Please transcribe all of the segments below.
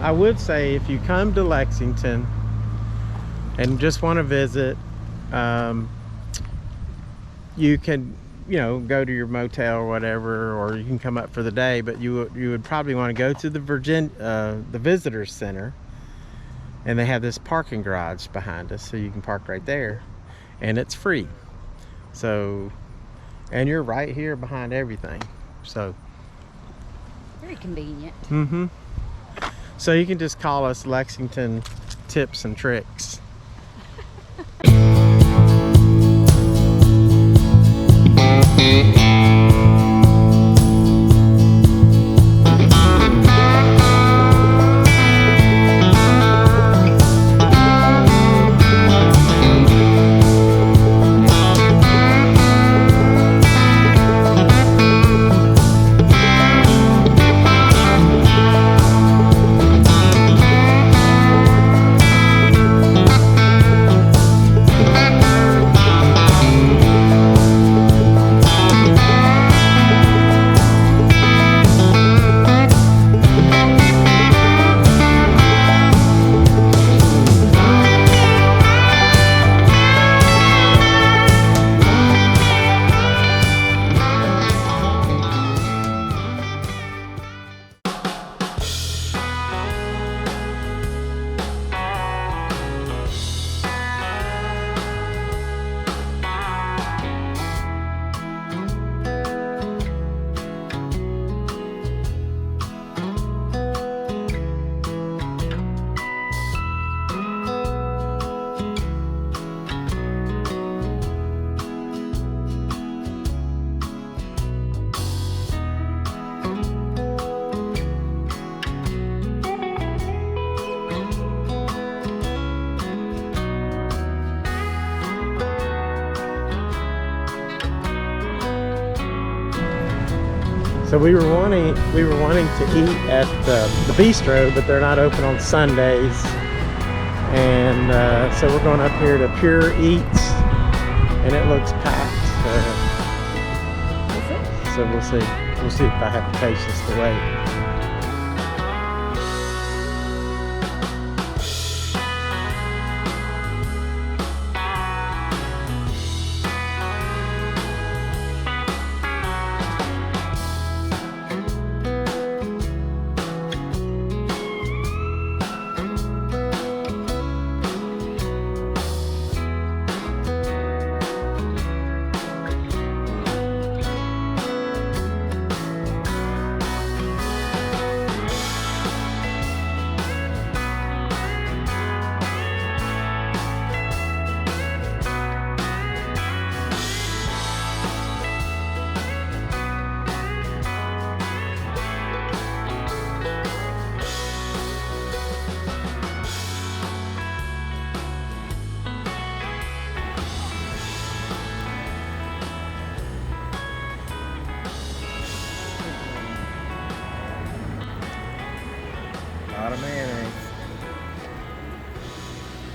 I would say if you come to Lexington and just want to visit, you can, you know, go to your motel or whatever, or you can come up for the day, but you would probably want to go to the visitor center, and they have this parking garage behind us, so you can park right there, and it's free. So, and you're right here behind everything, so very convenient. So you can just call us Lexington Tips and Tricks. So we were wanting to eat at the bistro, but they're not open on Sundays, and so we're going up here to Pure Eats, and it looks packed. So we'll see if I have the patience to wait. A lot of mayonnaise.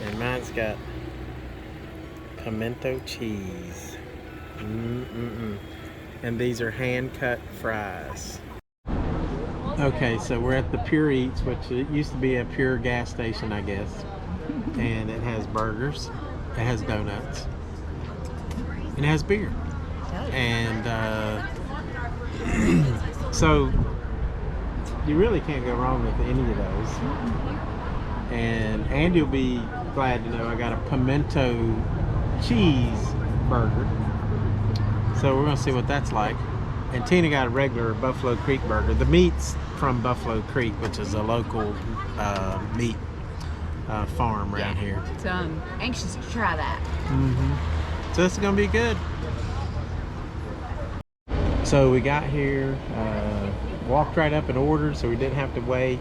And mine's got pimento cheese. And these are hand-cut fries. Okay, so we're at the Pure Eats, which it used to be a Pure gas station, I guess. And it has burgers, it has donuts, and it has beer. And so you really can't go wrong with any of those. And Andy will be glad to know I got a pimento cheese burger. So we're gonna see what that's like. And Tina got a regular Buffalo Creek burger. The meat's from Buffalo Creek, which is a local meat farm around here. So I'm anxious to try that. So this is gonna be good. So we got here, walked right up and ordered, so we didn't have to wait,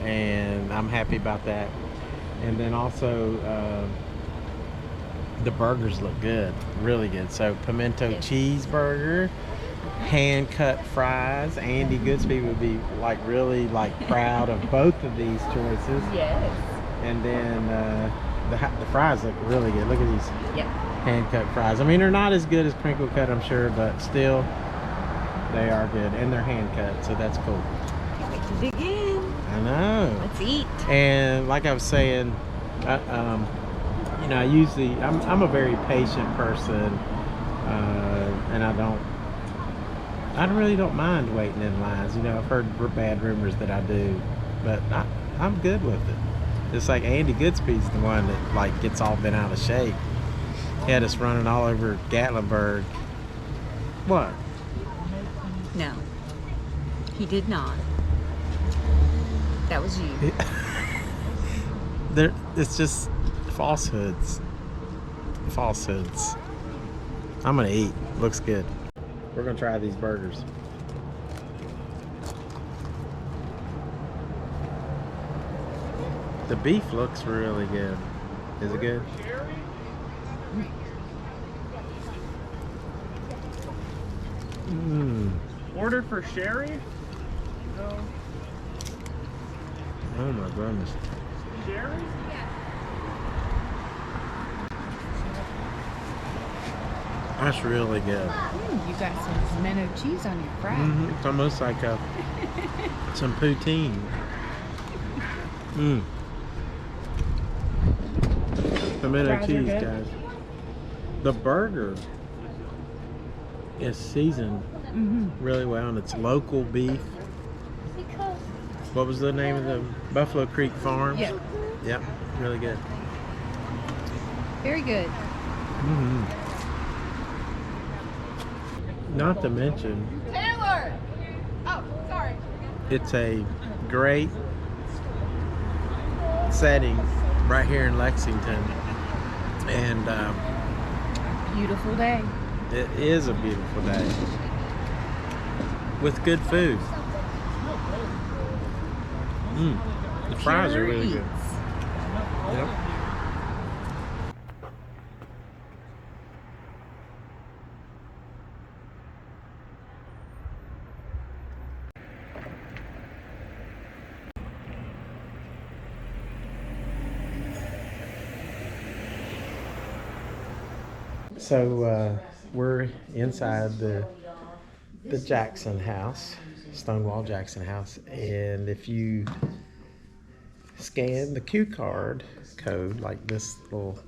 and I'm happy about that. And then also the burgers look good, really good. So pimento cheeseburger, hand cut fries. Andy Goodspeed would be really proud of both of these choices. Yes. And then the fries look really good. Look at these hand cut fries. I mean, they're not as good as crinkle cut, I'm sure, but still they are good, and they're hand cut, so that's cool. Can't wait to dig in. I know. Let's eat. And like I was saying, you know, I'm a very patient person, and I really don't mind waiting in lines. You know, I've heard bad rumors that I do, but I'm good with it. It's like Andy Goodspeed's the one that like gets all bent out of shape. He had us running all over Gatlinburg. What? No, he did not. That was you. It's just falsehoods. Falsehoods. I'm gonna eat. Looks good. We're gonna try these burgers. The beef looks really good. Is it good? Order for sherry? No. Oh my goodness. Sherry? That's really good. You got some pimento cheese on your fry. It's almost like some poutine. Pimento Fries are cheese, good. guys. The burger is seasoned really well, and it's local beef. What was the name of the Buffalo Creek Farms? Yep. Yep, really good. Very good. Not to mention, Taylor! Oh, sorry. it's a great setting right here in Lexington, and Beautiful day. it is a beautiful day with good food. The fries are really good. Yep. So we're inside the Jackson house, Stonewall Jackson house, and if you scan the Q card code, like this little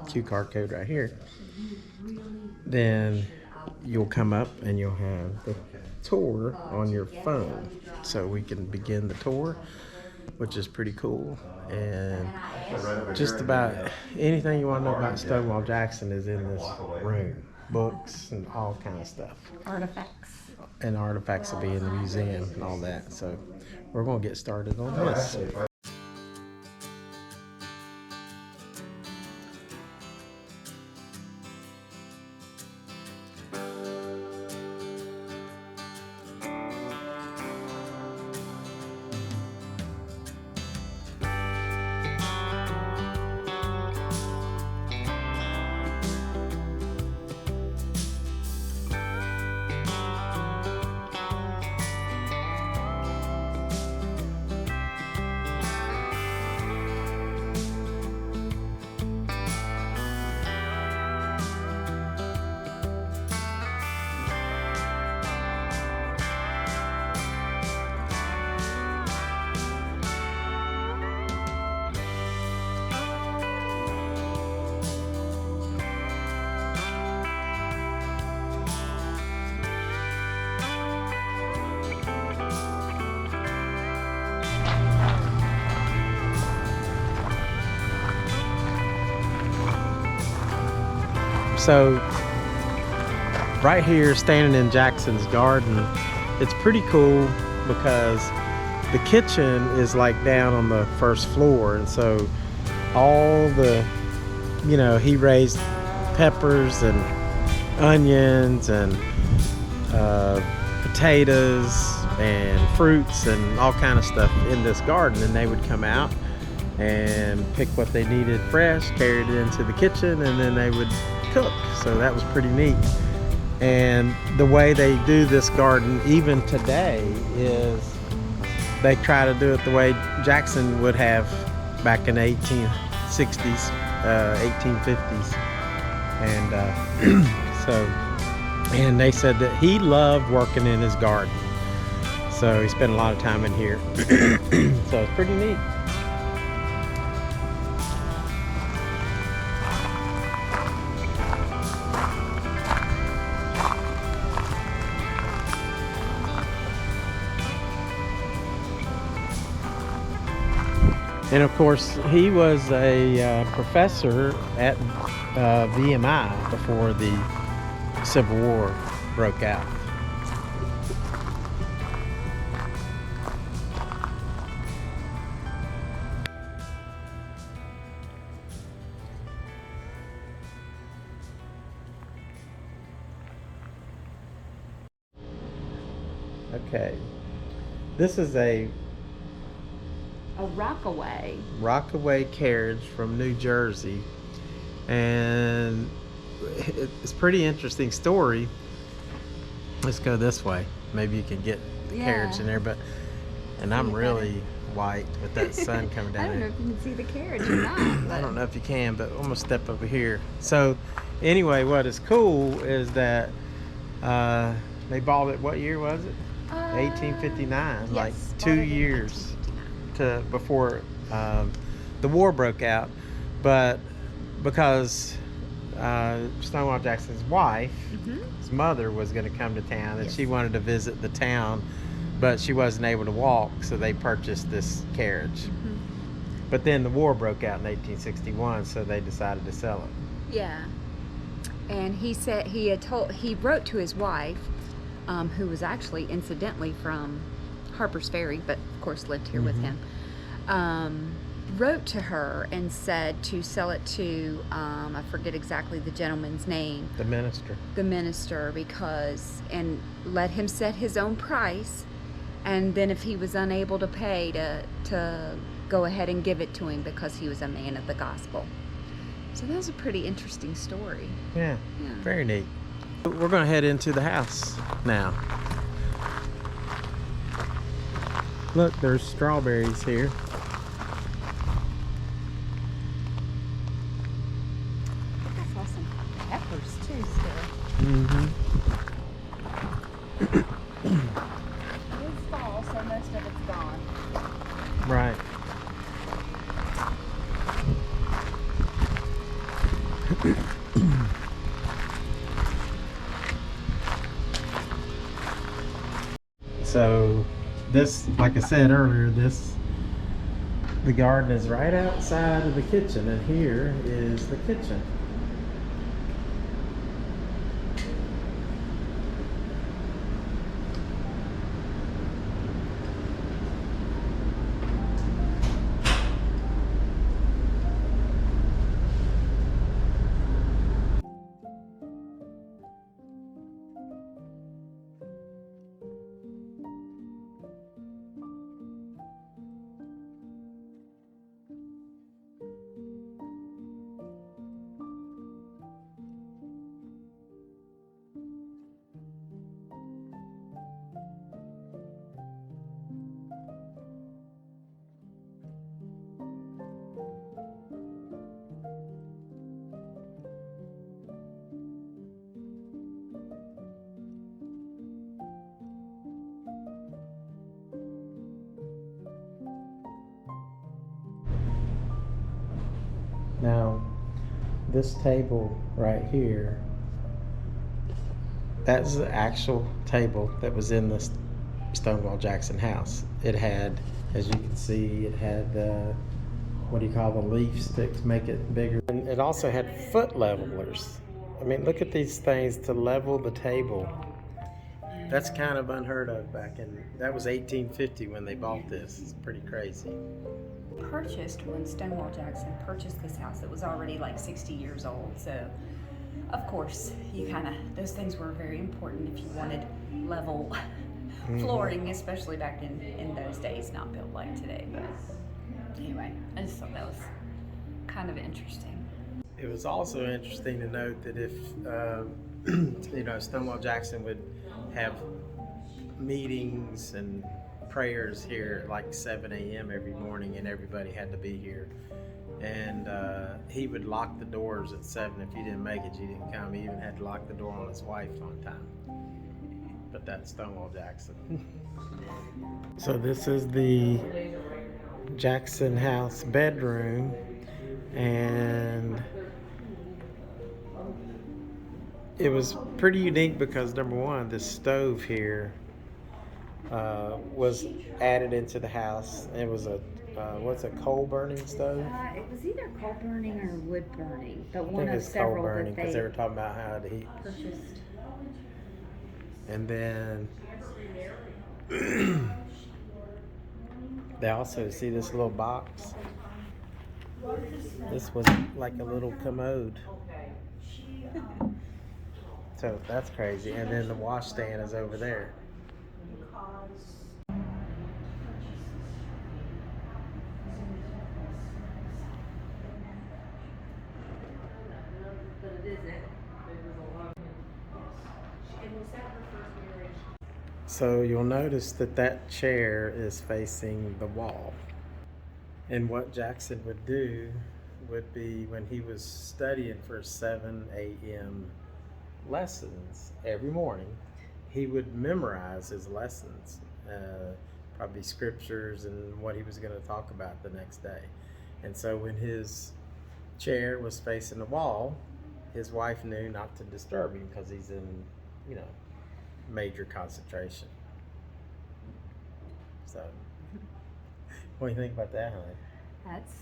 Q card code right here, then you'll come up and you'll have the tour on your phone, so we can begin the tour, which is pretty cool. And just about anything you want to know about Stonewall Jackson is in this room. Books and all kind of stuff. Artifacts. And artifacts will be in the museum and all that. So we're going to get started on this. So right here, standing in Jackson's garden, it's pretty cool because the kitchen is like down on the first floor, and so all the, you know, he raised peppers and onions and potatoes and fruits and all kind of stuff in this garden, and they would come out and pick what they needed fresh, carry it into the kitchen, and then they would cook. So that was pretty neat. And the way they do this garden even today is they try to do it the way Jackson would have back in the 1860s, 1850s. And and they said that he loved working in his garden. So he spent a lot of time in here. So it's pretty neat. And of course, he was a professor at VMI before the Civil War broke out. Okay, this is a rockaway carriage from New Jersey, and it's a pretty interesting story. Let's go this way. Maybe you can get the carriage in there, and I'm really white with that sun coming down. I don't know if you can see the carriage or not. I don't know if you can, but I'm gonna step over here. So anyway, what is cool is that they bought it, what year was it? 1859, yes, like 2 years before the war broke out. But because Stonewall Jackson's wife, his mother, was going to come to town, and she wanted to visit the town, but she wasn't able to walk, so they purchased this carriage. But then the war broke out in 1861, so they decided to sell it. Yeah. And he said he wrote to his wife, who was actually incidentally from Harper's Ferry, but of course lived here with him, wrote to her and said to sell it to, I forget exactly the gentleman's name. The minister, because, and let him set his own price, and then if he was unable to pay, to go ahead and give it to him, because he was a man of the gospel. So that was a pretty interesting story. Yeah. Very neat. We're going to head into the house now. Look, there's strawberries here. I saw some peppers too still. It's fall, so most of it's gone. Right. So this, like I said earlier, the garden is right outside of the kitchen, and here is the kitchen. Now, this table right here, that's the actual table that was in the Stonewall Jackson house. It had, as you can see, it had what do you call the leaf sticks, make it bigger. And it also had foot levelers. I mean, look at these things to level the table. That's kind of unheard of back in, that was 1850 when they bought this. It's pretty crazy. Purchased when Stonewall Jackson purchased this house, it was already like 60 years old, so of course those things were very important if you wanted level flooring, especially back in those days, not built like today. But anyway, I just thought that was kind of interesting. It was also interesting to note that if Stonewall Jackson would have meetings and prayers here at like 7 a.m. every morning, and everybody had to be here, and he would lock the doors at 7. If you didn't make it, you didn't come. He even had to lock the door on his wife one time. But that's Stonewall Jackson. So this is the Jackson house bedroom, and it was pretty unique because number one, this stove here was added into the house. It was a what's a coal burning stove? It was either coal burning or wood burning, but I one think of it's coal several burning that because they they were talking about how to heat. purchased. And then they also see this little box. This was like a little commode. So that's crazy. And then the washstand is over there. So you'll notice that that chair is facing the wall. And what Jackson would do would be when he was studying for 7 a.m. lessons every morning, he would memorize his lessons, probably scriptures and what he was going to talk about the next day. And so when his chair was facing the wall, his wife knew not to disturb him because he's in, major concentration. So, what do you think about that, honey? That's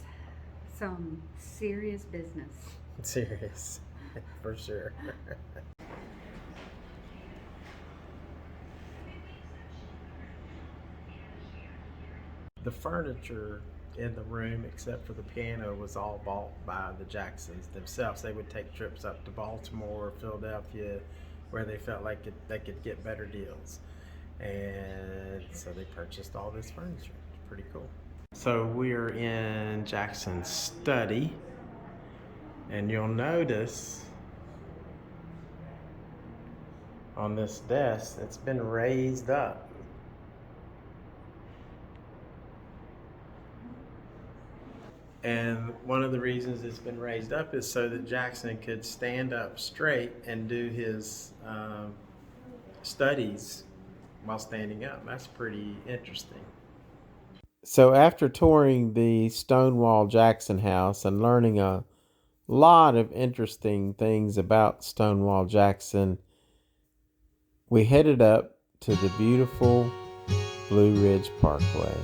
some serious business. Serious, for sure. The furniture in the room, except for the piano, was all bought by the Jacksons themselves. They would take trips up to Baltimore, Philadelphia, where they felt like they could get better deals. And so they purchased all this furniture. It's pretty cool. So we're in Jackson's study, and you'll notice on this desk, it's been raised up. And one of the reasons it's been raised up is so that Jackson could stand up straight and do his studies while standing up. That's pretty interesting. So after touring the Stonewall Jackson house and learning a lot of interesting things about Stonewall Jackson, we headed up to the beautiful Blue Ridge Parkway.